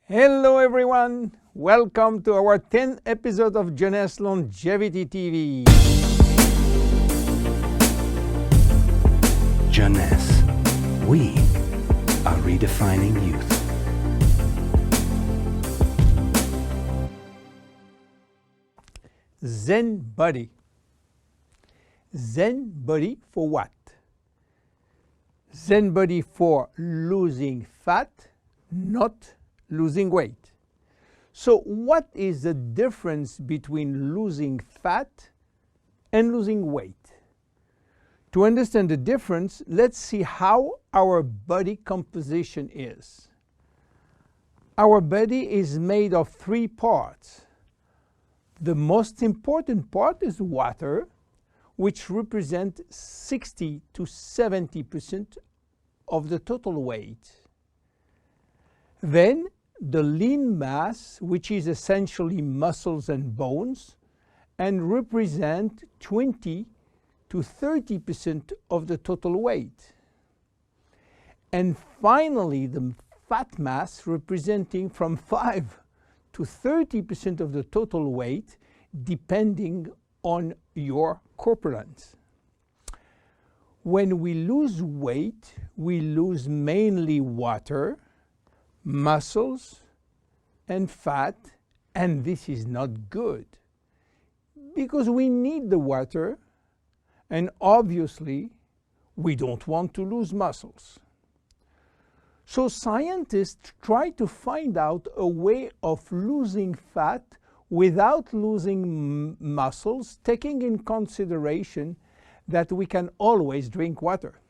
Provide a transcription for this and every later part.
Hello everyone, welcome to our 10th episode of Jeunesse Longevity TV. Jeunesse, we are redefining youth. ZEN BODI. ZEN BODI for what? ZEN BODI for losing fat, not losing weight. So what is the difference between losing fat and losing weight? To understand the difference, let's see how our body composition is. Our body is made of three parts. The most important part is water, which represents 60 to 70% of the total weight. Then the lean mass, which is essentially muscles and bones, and represent 20 to 30% of the total weight. And finally, the fat mass, representing from 5 to 30% of the total weight, depending on your corpulence. When we lose weight, we lose mainly water, muscles, and fat, and this is not good because we need the water, and obviously we don't want to lose muscles. So scientists try to find out a way of losing fat without losing muscles, taking in consideration that we can always drink water.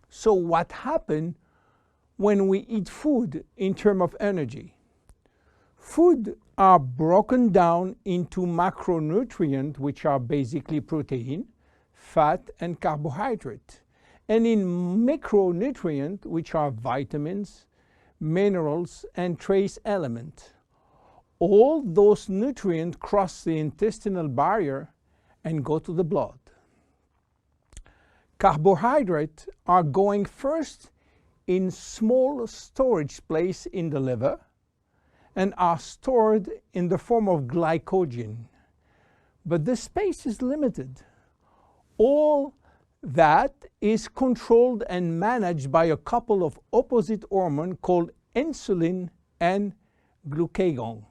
So what happens when we eat food in terms of energy? Food are broken down into macronutrients, which are basically protein, fat, and carbohydrate, and in micronutrients, which are vitamins, minerals, and trace elements. All those nutrients cross the intestinal barrier and go to the blood. Carbohydrates are going first in small storage place in the liver and are stored in the form of glycogen. But the space is limited. All that is controlled and managed by a couple of opposite hormones called insulin and glucagon.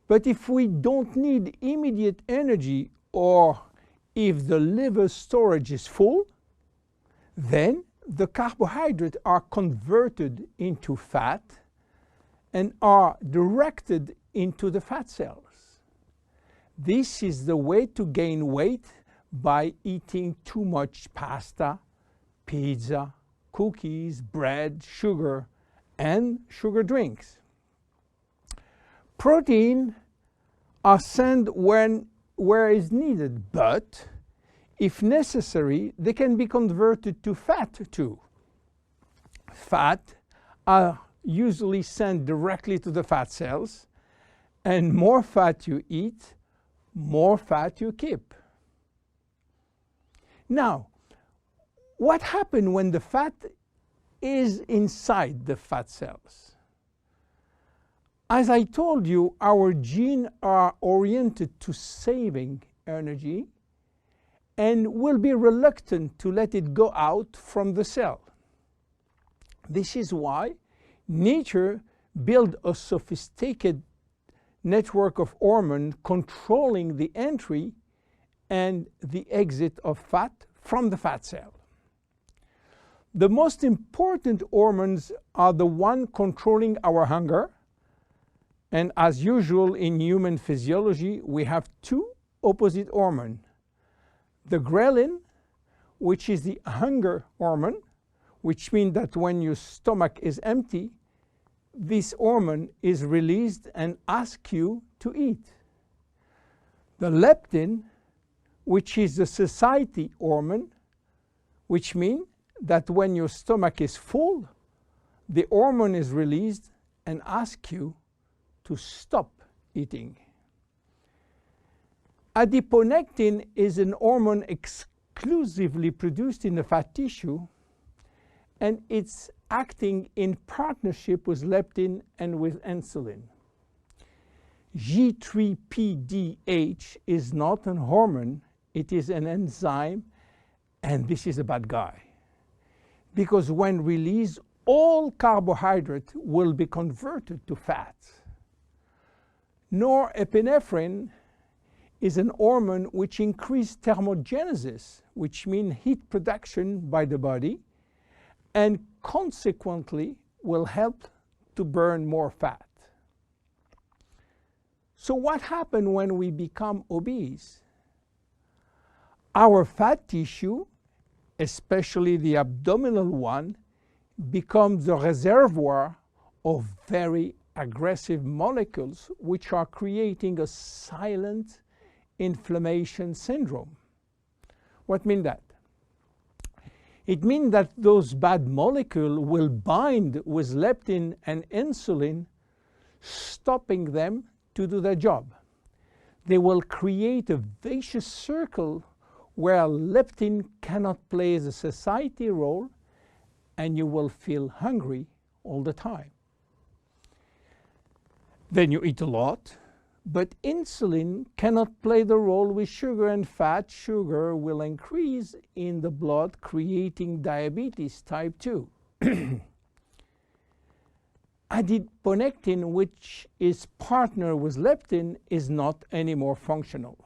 But if we don't need immediate energy, or if the liver storage is full, then the carbohydrates are converted into fat and are directed into the fat cells. This is the way to gain weight by eating too much pasta, pizza, cookies, bread, sugar, and sugar drinks. Protein are sent where is needed, but if necessary, they can be converted to fat too. Fat are usually sent directly to the fat cells, and more fat you eat, more fat you keep. Now, what happens when the fat is inside the fat cells? As I told you, our genes are oriented to saving energy and will be reluctant to let it go out from the cell. This is why nature built a sophisticated network of hormones controlling the entry and the exit of fat from the fat cell. The most important hormones are the ones controlling our hunger, and as usual in human physiology, we have two opposite hormones. The ghrelin, which is the hunger hormone, which means that when your stomach is empty, this hormone is released and asks you to eat. The leptin, which is the satiety hormone, which means that when your stomach is full, the hormone is released and asks you to stop eating. Adiponectin is an hormone exclusively produced in the fat tissue, and its acting in partnership with leptin and with insulin. G3PDH is not a hormone, it is an enzyme, and this is a bad guy. Because when released, all carbohydrate will be converted to fat. Norepinephrine is an hormone which increases thermogenesis, which means heat production by the body, and consequently will help to burn more fat. So what happens when we become obese? Our fat tissue, especially the abdominal one, becomes the reservoir of very aggressive molecules which are creating a silent inflammation syndrome. What means that? It means that those bad molecules will bind with leptin and insulin, stopping them to do their job. They will create a vicious circle where leptin cannot play the satiety role, and you will feel hungry all the time. Then you eat a lot, but insulin cannot play the role with sugar and fat. Sugar will increase in the blood, creating diabetes type 2. Adiponectin, which is partner with leptin, is not anymore functional.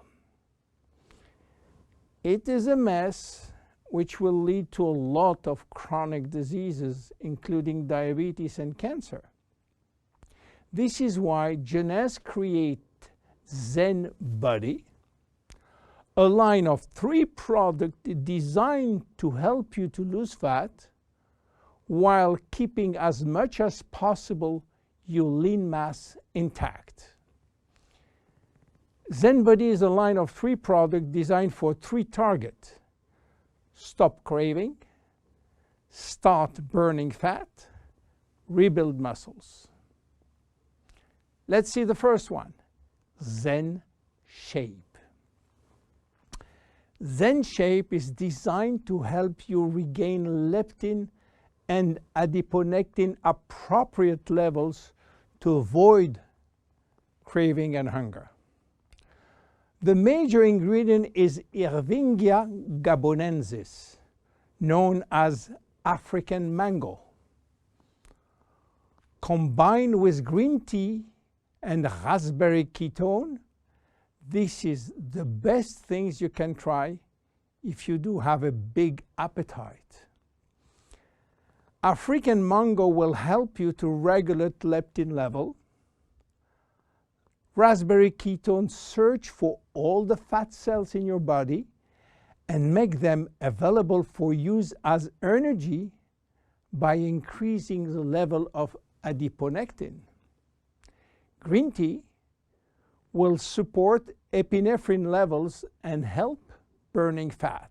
It is a mess which will lead to a lot of chronic diseases, including diabetes and cancer. This is why Jeunesse created ZEN BODI, a line of 3 products designed to help you to lose fat while keeping as much as possible your lean mass intact. ZEN BODI is a line of 3 products designed for 3 targets: stop craving, start burning fat, rebuild muscles. Let's see the first one, ZEN Shape. ZEN Shape is designed to help you regain leptin and adiponectin appropriate levels to avoid craving and hunger. The major ingredient is Ervingia gabonensis, known as African mango. Combined with green tea and raspberry ketone, this is the best things you can try if you do have a big appetite. African mango will help you to regulate leptin level. Raspberry ketone search for all the fat cells in your body and make them available for use as energy by increasing the level of adiponectin. Green tea will support epinephrine levels and help burning fat.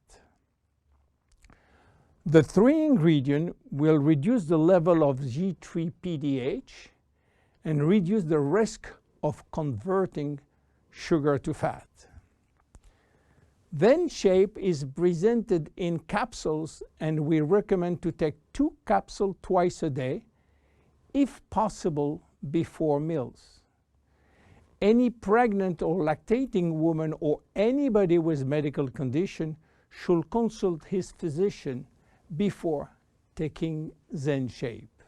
The 3 ingredients will reduce the level of G3PDH and reduce the risk of converting sugar to fat. ZEN Shape is presented in capsules, and we recommend to take 2 capsules twice a day, if possible before meals. Any pregnant or lactating woman or anybody with medical condition should consult his physician before taking ZEN Shape.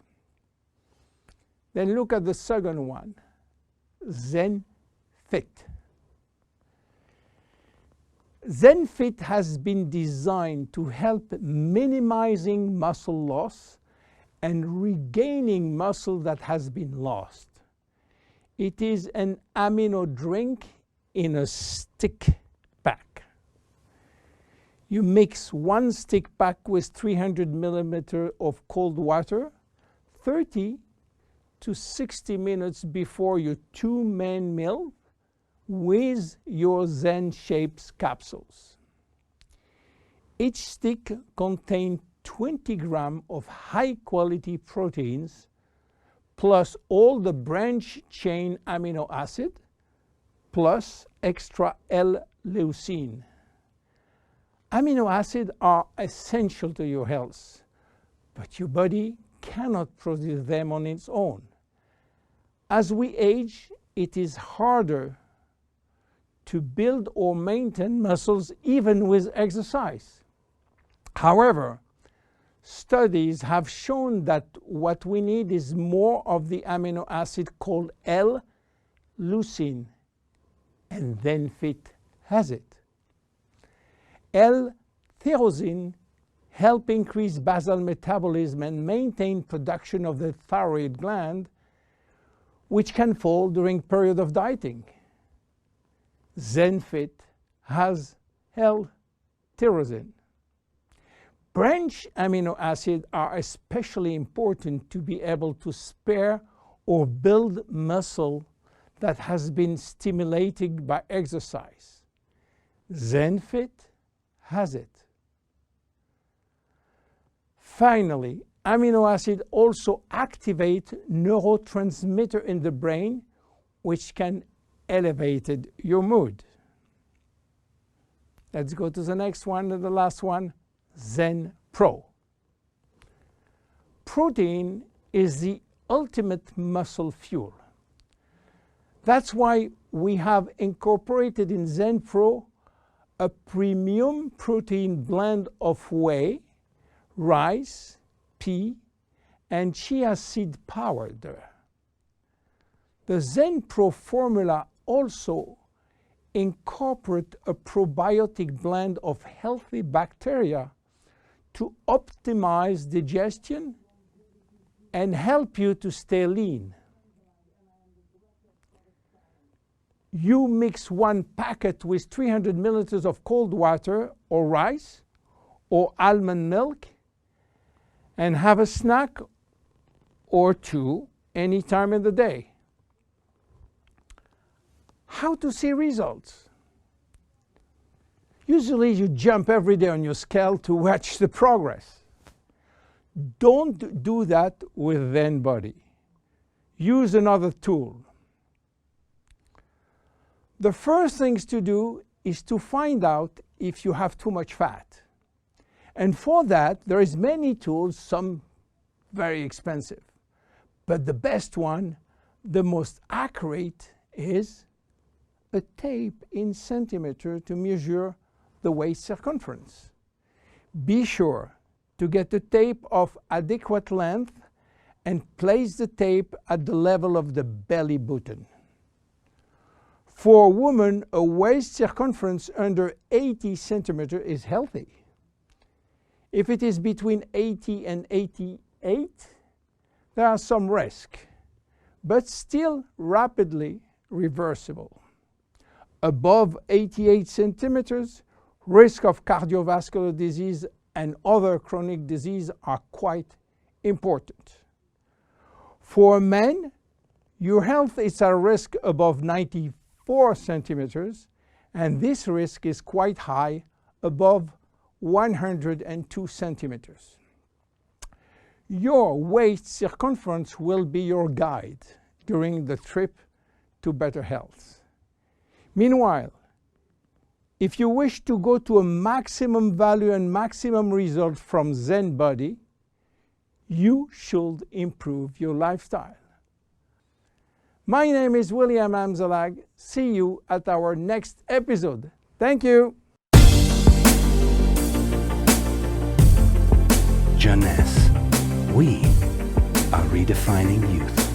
Then look at the second one, ZEN Fit. ZEN Fit has been designed to help minimizing muscle loss and regaining muscle that has been lost. It is an amino drink in a stick pack. You mix 1 stick pack with 300 milliliters of cold water 30 to 60 minutes before your 2 main meal with your ZEN Shapes capsules. Each stick contains 20 grams of high-quality proteins plus all the branch-chain amino acid plus extra L-leucine. Amino acids are essential to your health, but your body cannot produce them on its own. As we age, it is harder to build or maintain muscles even with exercise. However, studies have shown that what we need is more of the amino acid called L-leucine, and ZEN-Fit has it. L-tyrosine helps increase basal metabolism and maintain production of the thyroid gland, which can fall during period of dieting. ZEN-Fit has L-tyrosine. Branch amino acids are especially important to be able to spare or build muscle that has been stimulated by exercise. ZEN-Fit has it. Finally, amino acids also activate neurotransmitter in the brain, which can elevate your mood. Let's go to the next one and the last one, ZEN Pro. Protein is the ultimate muscle fuel. That's why we have incorporated in ZEN Pro a premium protein blend of whey, rice, pea, and chia seed powder. The ZEN Pro formula also incorporates a probiotic blend of healthy bacteria to optimize digestion and help you to stay lean. You mix one packet with 300 milliliters of cold water or rice or almond milk and have a snack or two any time in the day. How to see results? Usually you jump every day on your scale to watch the progress. Don't do that with ZEN BODI. Use another tool. The first things to do is to find out if you have too much fat. And for that, there is many tools, some very expensive. But the best one, the most accurate, is a tape in centimeter to measure the waist circumference. Be sure to get the tape of adequate length and place the tape at the level of the belly button. For a woman, a waist circumference under 80 centimeters is healthy. If it is between 80 and 88, there are some risk, but still rapidly reversible. Above 88 centimeters, risk of cardiovascular disease and other chronic disease are quite important. For men, your health is at risk above 94 centimeters, and this risk is quite high, above 102 centimeters. Your waist circumference will be your guide during the trip to better health. Meanwhile, if you wish to go to a maximum value and maximum result from ZEN BODI, you should improve your lifestyle. My name is William Amzalag. See you at our next episode. Thank you. Jeunesse. We are redefining youth.